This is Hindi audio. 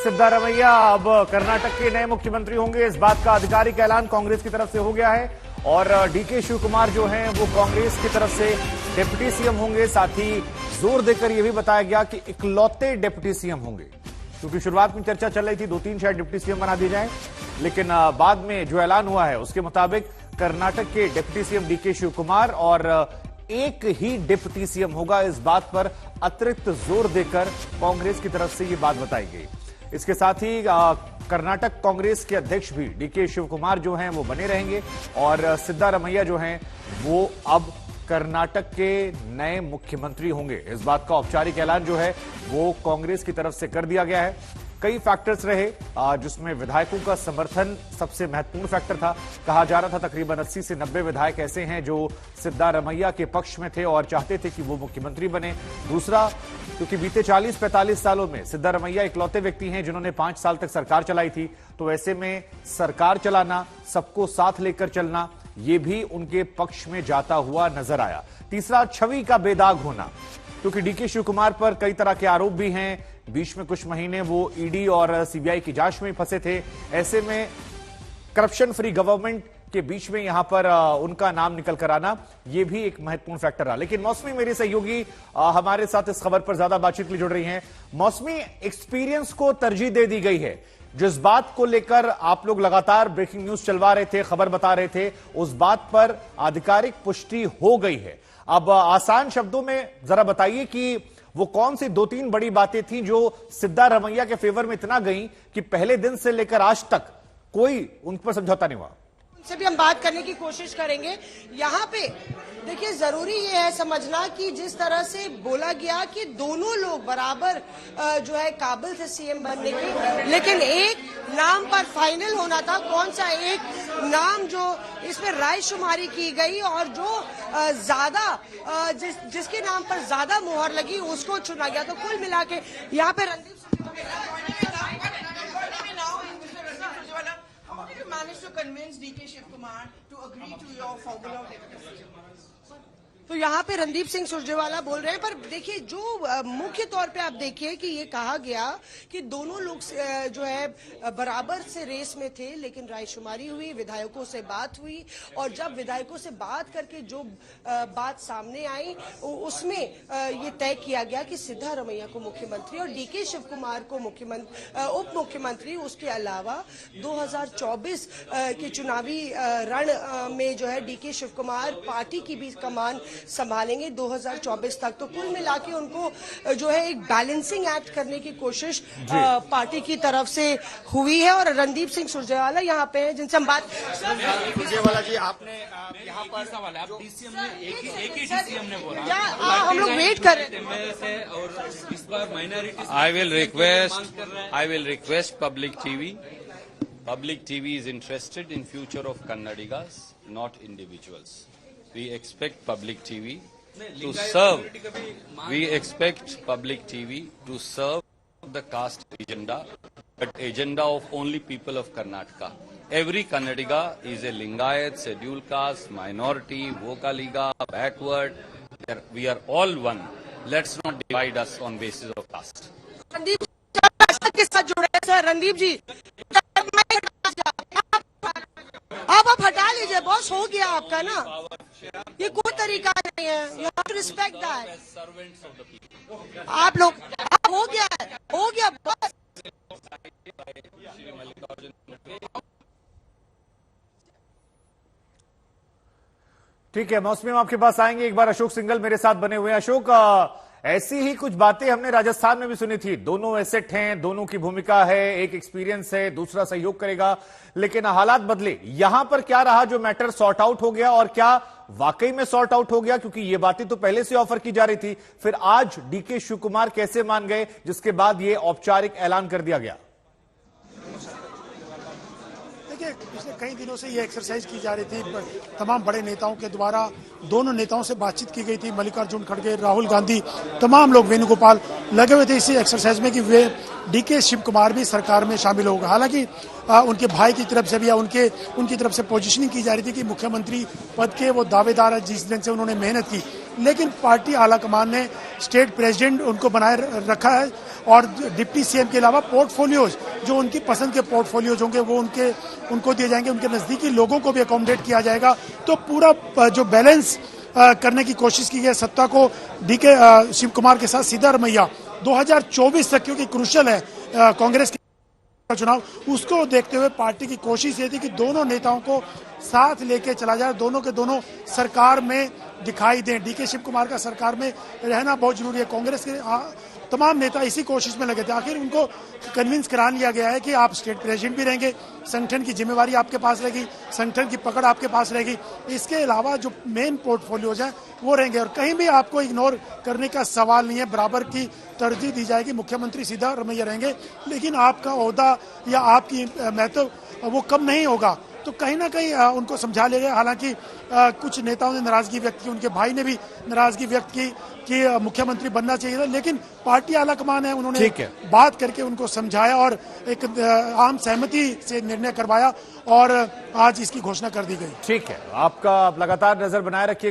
सिद्धारमैया अब कर्नाटक के नए मुख्यमंत्री होंगे, इस बात का आधिकारिक ऐलान कांग्रेस की तरफ से हो गया है। और डीके शिवकुमार जो हैं वो कांग्रेस की तरफ से डिप्टी सीएम होंगे। साथ ही जोर देकर यह भी बताया गया कि इकलौते डिप्टी सीएम होंगे, क्योंकि शुरुआत में चर्चा चल रही थी 2-3 शायद डिप्टी सीएम बना दिए जाएं, लेकिन बाद में जो ऐलान हुआ है उसके मुताबिक कर्नाटक के डिप्टी सीएम डीके शिवकुमार और एक ही डिप्टी सीएम होगा। इस बात पर अतिरिक्त जोर देकर कांग्रेस की तरफ से यह बात बताई गई। इसके साथ ही कर्नाटक कांग्रेस के अध्यक्ष भी डीके शिवकुमार जो हैं वो बने रहेंगे और सिद्धारमैया जो हैं वो अब कर्नाटक के नए मुख्यमंत्री होंगे। इस बात का औपचारिक ऐलान जो है वो कांग्रेस की तरफ से कर दिया गया है। कई फैक्टर्स रहे जिसमें विधायकों का समर्थन सबसे महत्वपूर्ण फैक्टर था। कहा जा रहा था तकरीबन 80 से 90 विधायक ऐसे हैं जो सिद्धारमैया के पक्ष में थे और चाहते थे कि वो मुख्यमंत्री बने। दूसरा, क्योंकि बीते 40-45 सालों में सिद्धारमैया इकलौते व्यक्ति हैं जिन्होंने 5 साल तक सरकार चलाई थी, तो ऐसे में सरकार चलाना, सबको साथ लेकर चलना, ये भी उनके पक्ष में जाता हुआ नजर आया। तीसरा, छवि का बेदाग होना, क्योंकि डीके शिवकुमार पर कई तरह के आरोप भी हैं। बीच में कुछ महीने वो ईडी और सीबीआई की जांच में फंसे थे। ऐसे में करप्शन फ्री गवर्नमेंट के बीच में यहां पर उनका नाम निकल कर आना, यह भी एक महत्वपूर्ण फैक्टर रहा। लेकिन मौसमी मेरे सहयोगी हमारे साथ इस खबर पर ज्यादा बातचीत के लिए जुड़ रही हैं। मौसमी, एक्सपीरियंस को तरजीह दे दी गई है, जिस बात को लेकर आप लोग लगातार ब्रेकिंग न्यूज चलवा रहे थे, खबर बता रहे थे, उस बात पर आधिकारिक पुष्टि हो गई है। अब आसान शब्दों में जरा बताइए कि वो कौन सी 2-3 बड़ी बातें थी जो सिद्धारमैया के फेवर में इतना गई कि पहले दिन से लेकर आज तक कोई उन पर समझौता नहीं हुआ। उनसे भी हम बात करने की कोशिश करेंगे। यहाँ पे देखिए, जरूरी ये है समझना कि जिस तरह से बोला गया कि दोनों लोग बराबर जो है काबिल थे सीएम बनने की, लेकिन एक नाम पर फाइनल होना था। कौन सा एक नाम जो इसमें रायशुमारी की गई और जो ज्यादा जिसके नाम पर ज्यादा मुहर लगी उसको चुना गया। तो कुल मिला के यहाँ पे managed to convince DK Shivkumar to agree to your formula of deputy. तो यहाँ पे रणदीप सिंह सुरजेवाला बोल रहे हैं। पर देखिए, जो मुख्य तौर पे आप देखिए कि ये कहा गया कि दोनों लोग जो है बराबर से रेस में थे, लेकिन रायशुमारी हुई, विधायकों से बात हुई और जब विधायकों से बात करके जो बात सामने आई उसमें ये तय किया गया कि सिद्धारमैया को मुख्यमंत्री और डीके शिवकुमार को उप मुख्यमंत्री। उसके अलावा 2024 के चुनावी रण में जो है डीके शिवकुमार पार्टी की भी कमान संभालेंगे 2024 तक। तो कुल मिला के उनको जो है एक बैलेंसिंग एक्ट करने की कोशिश पार्टी की तरफ से हुई है। और रणदीप सिंह सुरजेवाला यहाँ पे हैं जिनसे हम बात। सुरजेवाला जी, आपने यहाँ पर सवाल है, आप डीसीएम ने एक ही डीसीएम ने बोला, हम लोग वेट कर रहे हैं और इस बार minority. I will request Public TV. Public TV is interested in future of Kannadigas, not individuals. We expect Public TV to serve. We expect Public TV to serve the caste agenda, but agenda of only people of Karnataka. Every Kannadiga is a Lingayat, scheduled caste, minority, Vokaliga, backward. We are all one. Let's not divide us on basis of caste. Randeep के साथ जुड़े हैं सर। रणदीप जी, आप हटा लीजिए, बॉस, हो गया आपका ना, ये कोई तरीका नहीं है। You have to respect that. आप लोग हो गया बॉस। ठीक है, मौसमी हम आपके पास आएंगे। एक बार अशोक सिंघल मेरे साथ बने हुए हैं। अशोक, ऐसी ही कुछ बातें हमने राजस्थान में भी सुनी थी। दोनों एसेट हैं, दोनों की भूमिका है, एक एक्सपीरियंस है, दूसरा सहयोग करेगा, लेकिन हालात बदले। यहां पर क्या रहा जो मैटर सॉर्ट आउट हो गया और क्या वाकई में सॉर्ट आउट हो गया? क्योंकि ये बातें तो पहले से ऑफर की जा रही थी, फिर आज डीके शिवकुमार कैसे मान गए जिसके बाद ये औपचारिक ऐलान कर दिया गया? देखिए, पिछले कई दिनों से ये एक्सरसाइज की जा रही थी, तमाम बड़े नेताओं के द्वारा दोनों नेताओं से बातचीत की गई थी। मल्लिकार्जुन खड़गे, राहुल गांधी, तमाम लोग, वेणुगोपाल लगे हुए थे इसी एक्सरसाइज में कि वे डीके शिवकुमार भी सरकार में शामिल होगा। हालांकि उनके भाई की तरफ से भी या उनकी तरफ से पोजीशनिंग की जा रही थी कि मुख्यमंत्री पद के वो दावेदार है, जिस दिन से उन्होंने मेहनत की लेकिन पार्टी आलाकमान ने स्टेट प्रेसिडेंट उनको बनाए रखा है और डिप्टी सीएम के अलावा पोर्टफोलियोज जो उनकी पसंद के पोर्टफोलियोज होंगे वो उनको दिए जाएंगे, उनके नजदीकी लोगों को भी अकोमोडेट किया जाएगा। तो पूरा जो बैलेंस करने की कोशिश की गई सत्ता को डीके शिव कुमार के साथ सीधा रमैया 2024 तक, क्योंकि क्रूशियल है कांग्रेस का चुनाव, उसको देखते हुए पार्टी की कोशिश ये थी कि दोनों नेताओं को साथ लेके चला जाए, दोनों के दोनों सरकार में दिखाई दें। डीके शिव कुमार का सरकार में रहना बहुत जरूरी है। कांग्रेस के तमाम नेता इसी कोशिश में लगे थे, आखिर उनको कन्विंस करा लिया गया है कि आप स्टेट प्रेसिडेंट भी रहेंगे, संगठन की जिम्मेवारी आपके पास रहेगी, संगठन की पकड़ आपके पास रहेगी, इसके अलावा जो मेन पोर्टफोलियोज हैं वो रहेंगे और कहीं भी आपको इग्नोर करने का सवाल नहीं है, बराबर की तरजीह दी जाएगी। मुख्यमंत्री सीधा रमैया रहेंगे, लेकिन आपका ओहदा या आपकी महत्व वो कम नहीं होगा। तो कहीं ना कहीं उनको समझा लिया गया। हालांकि कुछ नेताओं ने नाराजगी व्यक्त की, उनके भाई ने भी नाराजगी व्यक्त की कि मुख्यमंत्री बनना चाहिए था, लेकिन पार्टी आलाकमान है, उन्होंने बात करके उनको समझाया और एक आम सहमति से निर्णय करवाया और आज इसकी घोषणा कर दी गई। ठीक है, आपका लगातार नजर बनाए रखिए।